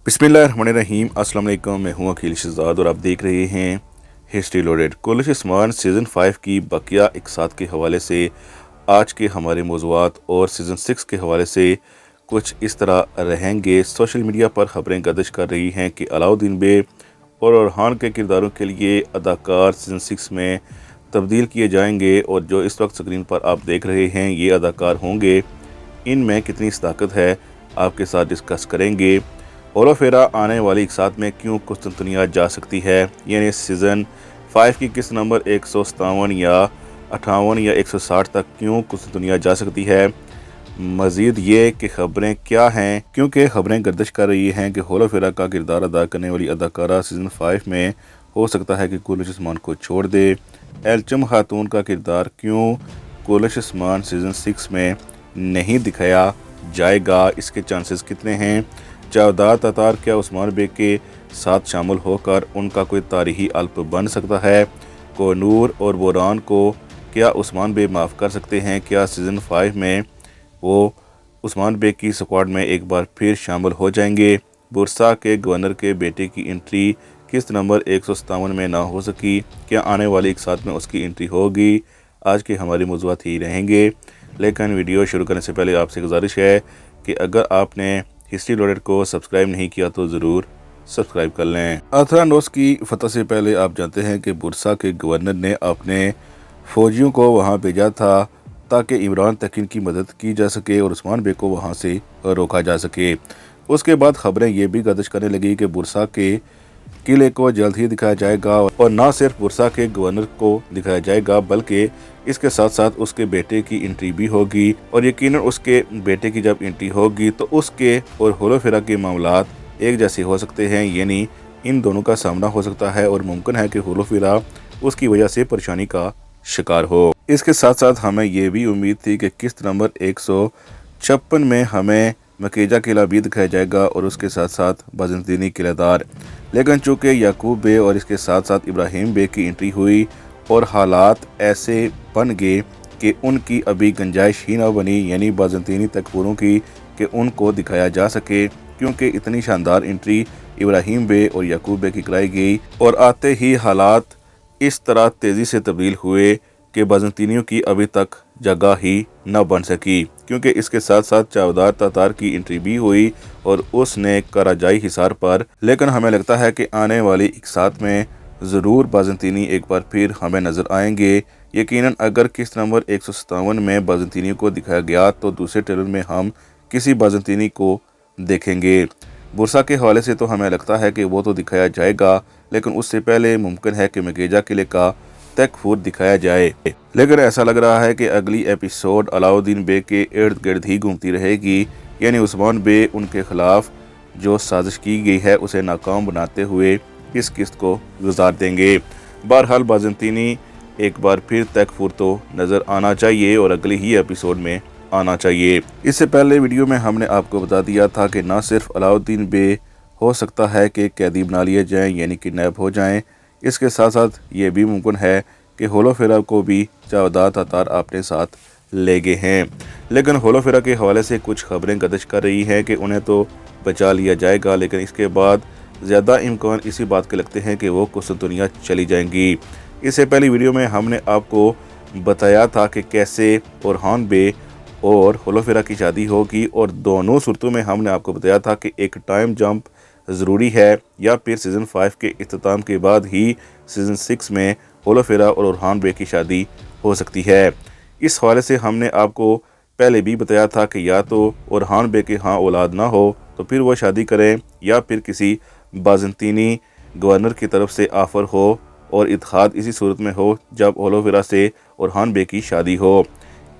बिस्मिल्लाहिर्रहमानिर्रहीम। अस्सलाम वालेकुम। मैं हूं अकील शहजाद और आप देख रहे हैं history loaded. Kulish Usman season 5 की बकिया इक़सात के हवाले से आज के हमारे मौज़ूआत और सीज़न 6 के हवाले से कुछ इस तरह रहेंगे। सोशल मीडिया पर खबरें गर्दिश कर रही हैं कि अलाउद्दीन बे और ओरहान के किरदारों के लिए अदाकार सीज़न 6 में तब्दील किए जाएंगे और जो इस वक्त स्क्रीन पर आप देख रहे हैं ये अदाकार होंगे। इनमें कितनी सदाकत है आपके साथ डिस्कस करेंगे। ओलो फेरा आने वाली इक़सात में क्यों कुस्तुनतुनिया जा सकती है, यानी सीज़न 5 की किस्त नंबर 157 या 58 या 160 तक क्यों कुस्तुनतुनिया जा सकती है। मज़ीद ये कि ख़बरें क्या हैं, क्योंकि ख़बरें गर्दिश कर रही हैं कि होलो फेरा का किरदार अदा करने वाली अदाकारा सीज़न 5 में हो सकता है कि कुलिश उस्मान को छोड़ दे। एल्चम खातून का किरदार क्यों कुलिश उस्मान सीज़न 6 में नहीं दिखाया जाएगा, इसके चांसेस कितने हैं। जावेद तातार क्या उस्मान बे के साथ शामिल होकर उनका कोई तारीखी अल्प बन सकता है। कोनूर और बोरान को क्या उस्मान बे माफ़ कर सकते हैं। क्या सीज़न 5 में वो उस्मान बे की स्क्वाड में एक बार फिर शामिल हो जाएंगे। बुरसा के गवर्नर के बेटे की एंट्री किस्त नंबर 157 में ना हो सकी, क्या आने वाली इक़सात में उसकी एंट्री होगी। आज के हमारे मौज़ूआत ही रहेंगे, लेकिन वीडियो शुरू करने से पहले आपसे गुजारिश है कि अगर आपने हिस्ट्री लोडेड को सब्सक्राइब नहीं किया तो ज़रूर सब्सक्राइब कर लें। अथरानोस की फतह से पहले आप जानते हैं कि बुरसा के गवर्नर ने अपने फ़ौजियों को वहां भेजा था ताकि इमरान तकीन की मदद की जा सके और उस्मान बे को वहां से रोका जा सके। उसके बाद खबरें ये भी गर्दिश करने लगी कि बुरसा के किले को जल्द ही दिखाया जाएगा और ना सिर्फ बुरसा के गवर्नर को दिखाया जाएगा बल्कि इसके साथ साथ उसके बेटे की एंट्री भी होगी। और यकीनन उसके बेटे की जब एंट्री होगी तो उसके और होलो फेरा के मामलात एक जैसे हो सकते हैं, यानी इन दोनों का सामना हो सकता है और मुमकिन है कि होलो फेरा उसकी वजह से परेशानी का शिकार हो। इसके साथ साथ हमें यह भी उम्मीद थी कि किस्त नंबर 156 में हमें मकीजा किला भी दिखाया जाएगा और उसके साथ साथ बाज़ंतीनी किलेदार, लेकिन चूँकि याकूब बे और इसके साथ साथ इब्राहिम बे की एंट्री हुई और हालात ऐसे बन गए कि उनकी अभी गुंजाइश ही ना बनी, यानी बाज़ंतीनी तकफूरों की, कि उनको दिखाया जा सके, क्योंकि इतनी शानदार एंट्री इब्राहिम बे और याकूब बे की कराई गई और आते ही हालात इस तरह तेज़ी से तब्दील हुए कि बाज़ंतीनियों की अभी तक जगह ही न बन सकी, क्योंकि इसके साथ साथ जावेद तातार की एंट्री भी हुई और उसने कराजाई हिसार पर। लेकिन हमें लगता है कि आने वाली इक़सात में ज़रूर बाज़ंतीनी एक बार फिर हमें नज़र आएंगे। यकीनन अगर किस्त नंबर 157 में बाज़ंतीनी को दिखाया गया तो दूसरे ट्रेलर में हम किसी बाज़ंतीनी को देखेंगे। बुरसा के हवाले से तो हमें लगता है कि वो तो दिखाया जाएगा, लेकिन उससे पहले मुमकिन है कि मकीजा किले का तकफूर दिखाया जाए। लेकिन ऐसा लग रहा है कि अगली एपिसोड अलाउद्दीन बे के इर्द गिर्द ही घूमती रहेगी, यानी उस्मान बे उनके खिलाफ जो साजिश की गई है उसे नाकाम बनाते हुए इस किस्त को गुजार देंगे। बहरहाल बाज़ंतीनी एक बार फिर तकफूर तो नज़र आना चाहिए और अगली ही एपिसोड में आना चाहिए। इससे पहले वीडियो में हमने आपको बता दिया था कि ना सिर्फ अलाउद्दीन बे हो सकता है कि कैदी बना लिए जाएं, यानी किडनैप हो जाएं, इसके साथ साथ ये भी मुमकिन है कि होलो फेरा को भी जावेद तातार अपने साथ ले गए हैं। लेकिन होलो फेरा के हवाले से कुछ खबरें गर्दिश कर रही हैं कि उन्हें तो बचा लिया जाएगा, लेकिन इसके बाद ज़्यादा इम्कान इसी बात के लगते हैं कि वो कुस्तुनतुनिया चली जाएंगी। इससे पहली वीडियो में हमने आपको बताया था कि कैसे ओरहान बे और होलो फेरा की शादी होगी और दोनों सूरतों में हमने आपको बताया था कि एक टाइम जंप ज़रूरी है या फिर सीज़न 5 के इख्तिताम के बाद ही सीज़न 6 में होलो फेरा और ओरहान बे की शादी हो सकती है। इस हवाले से हमने आपको पहले भी बताया था कि या तो ओरहान बे के यहाँ औलाद ना हो तो फिर वो शादी करें, या फिर किसी बाज़ंतीनी गवर्नर की तरफ से ऑफ़र हो और इत्तेहाद इसी सूरत में हो जब होलो फेरा से ओरहान बे की शादी हो।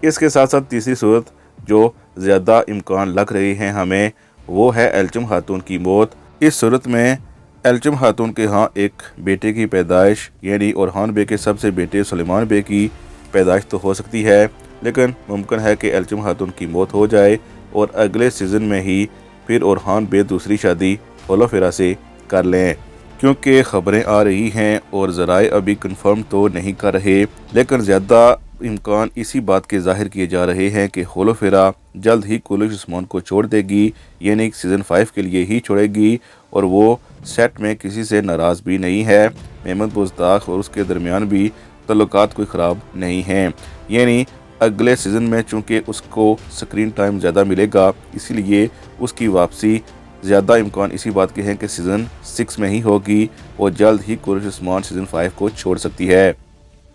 इसके साथ साथ तीसरी सूरत जो ज़्यादा इम्कान लग रही हैं हमें, वो है एल्चम खातून की मौत। इस सूरत में एल्चम खातून के यहाँ एक बेटे की पैदाइश, यानी ओरहान बे के सबसे बेटे सुलेमान बे की पैदाइश तो हो सकती है, लेकिन मुमकिन है कि एल्चम खातून की मौत हो जाए और अगले सीज़न में ही फिर ओरहान बे दूसरी शादी होलो फेरा से कर लें, क्योंकि ख़बरें आ रही हैं और ज़राए अभी कंफर्म तो नहीं कर रहे, लेकिन ज़्यादा इम्कान इसी बात के ज़ाहिर किए जा रहे हैं कि होलोफेरा जल्द ही कुलिश उस्मान को छोड़ देगी, यानी सीज़न 5 के लिए ही छोड़ेगी, और वो सेट में किसी से नाराज़ भी नहीं है। मेहमद बुज़दाख और उसके दरमियान भी तल्लुकात कोई ख़राब नहीं हैं, यानी अगले सीज़न में चूँकि उसको स्क्रीन टाइम ज़्यादा मिलेगा, इसीलिए उसकी वापसी ज़्यादा इम्कान इसी बात के हैं कि सीज़न 6 में ही होगी और जल्द ही कुलिश उस्मान सीज़न 5 को छोड़ सकती है।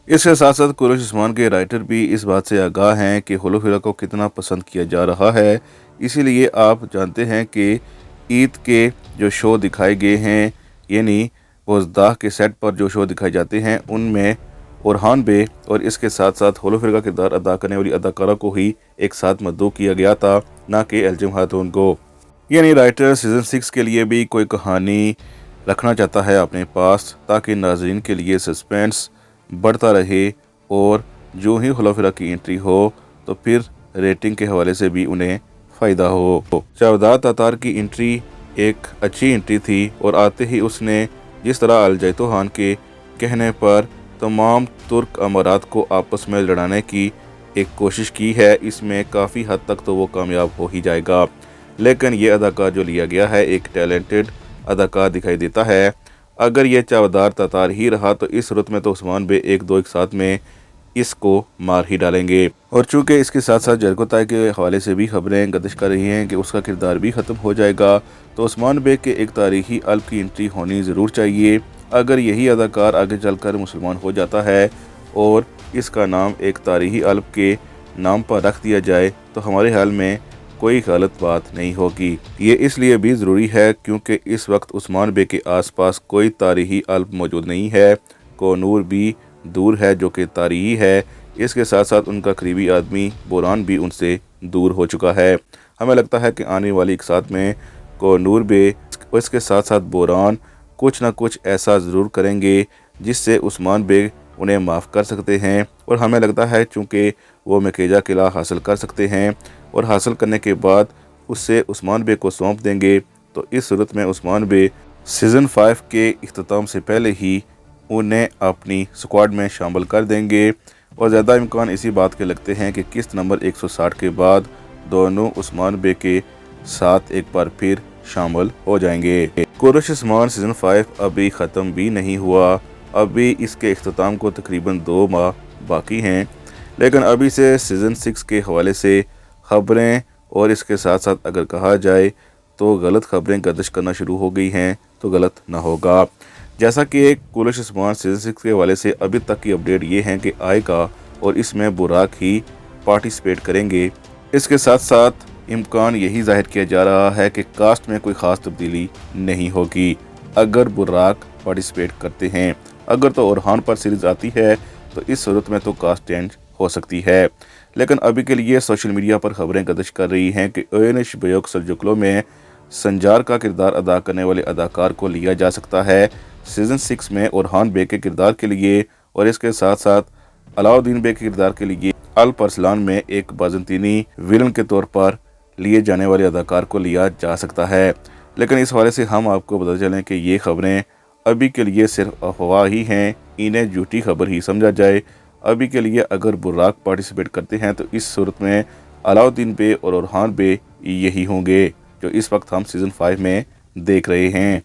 इसके साथ साथ कुलिश उस्मान के राइटर भी इस बात से आगाह हैं कि होलोफेरा को कितना पसंद किया जा रहा है, इसीलिए आप जानते हैं कि ईद के जो शो दिखाए गए हैं, यानी बुज़दाह के सेट पर जो शो दिखाए जाते हैं, उनमें ओरहान बे और इसके साथ साथ होलोफेरा का किरदार अदा करने वाली अदाकारा को ही एक साथ मद्दू किया गया था, ना कि एल्जिम खातून को। यानी राइटर सीज़न 6 के लिए भी कोई कहानी रखना चाहता है अपने पास, ताकि नाज़रीन के लिए सस्पेंस बढ़ता रहे, और जो ही होलोफेरा की एंट्री हो तो फिर रेटिंग के हवाले से भी उन्हें फ़ायदा हो। चावदार तातार की एंट्री एक अच्छी एंट्री थी, और आते ही उसने जिस तरह अल जैतो खान के कहने पर तमाम तुर्क अमारात को आपस में लड़ाने की एक कोशिश की है, इसमें काफ़ी हद तक तो वो कामयाब हो ही जाएगा। लेकिन ये अदाकार जो लिया गया है एक टैलेंटेड अदाकार दिखाई देता है। अगर ये चावदार तातार ही रहा तो इस सूरत में तो उस्मान बे एक साथ में इसको मार ही डालेंगे। और चूंकि इसके साथ साथ जरगोताई के हवाले से भी खबरें गर्दिश कर रही हैं कि उसका किरदार भी ख़त्म हो जाएगा, तो उस्मान बे के एक तारीखी अल्प की एंट्री होनी ज़रूर चाहिए। अगर यही अदाकार आगे चलकर मुसलमान हो जाता है और इसका नाम एक तारीखी अल्प के नाम पर रख दिया जाए, तो हमारे हाल में कोई गलत बात नहीं होगी। ये इसलिए भी ज़रूरी है क्योंकि इस वक्त उस्मान बे के आसपास कोई तारीखी अल्प मौजूद नहीं है। कोनूर भी दूर है जो कि तारीखी है, इसके साथ साथ उनका करीबी आदमी बोरान भी उनसे दूर हो चुका है। हमें लगता है कि आने वाली एक साथ में कोनूर बे और इसके साथ साथ बोरान कुछ ना कुछ ऐसा ज़रूर करेंगे जिससे उस्मान बे उन्हें माफ़ कर सकते हैं, और हमें लगता है चूँकि वो मकेजा किला हासिल कर सकते हैं और हासिल करने के बाद उससे उस्मान बे को सौंप देंगे, तो इस सूरत में उस्मान बे सीज़न 5 के इख्तिताम से पहले ही उन्हें अपनी स्क्वाड में शामिल कर देंगे। और ज़्यादा इम्कान इसी बात के लगते हैं कि किस्त नंबर 160 के बाद दोनों उस्मान बे के साथ एक बार फिर शामिल हो जाएंगे। कुलिश उस्मान सीज़न 5 अभी ख़त्म भी नहीं हुआ, अभी इसके इख्तिताम को तकरीबन 2 माह बाकी हैं, लेकिन अभी से सीज़न 6 के हवाले से ख़बरें और इसके साथ साथ अगर कहा जाए तो गलत ख़बरें गर्दिश करना शुरू हो गई हैं, तो गलत ना होगा। जैसा कि कुलिश उस्मान सीज़न 6 के हवाले से अभी तक की अपडेट ये है कि आएगा और इसमें बुराक ही पार्टिसिपेट करेंगे। इसके साथ साथ इम्कान यही जाहिर किया जा रहा है कि कास्ट में कोई ख़ास तब्दीली नहीं होगी अगर बुराक पार्टिसिपेट करते हैं। अगर तो ओरहान पर सीरीज़ आती है तो इस सूरत में तो कास्ट चेंज हो सकती है, लेकिन अभी के लिए सोशल मीडिया पर खबरें गर्दिश कर रही हैं कि ओएनएश बयोक सलजुकलो में संजार का किरदार अदा करने वाले अदाकार को लिया जा सकता है सीज़न 6 में ओरहान बे के किरदार के लिए, और इसके साथ साथ अलाउद्दीन बे के किरदार के लिए अल परसलान में एक बाज़ंतीनी विलन के तौर पर लिए जाने वाले अदाकार को लिया जा सकता है। लेकिन इस हवाले से हम आपको बता चलें कि ये खबरें अभी के लिए सिर्फ अफवाह ही हैं, इन्हें झूठी खबर ही समझा जाए। अभी के लिए अगर बुर्राक पार्टिसिपेट करते हैं तो इस सूरत में अलाउद्दीन बे और ओरहान बे यही होंगे जो इस वक्त हम सीज़न 5 में देख रहे हैं।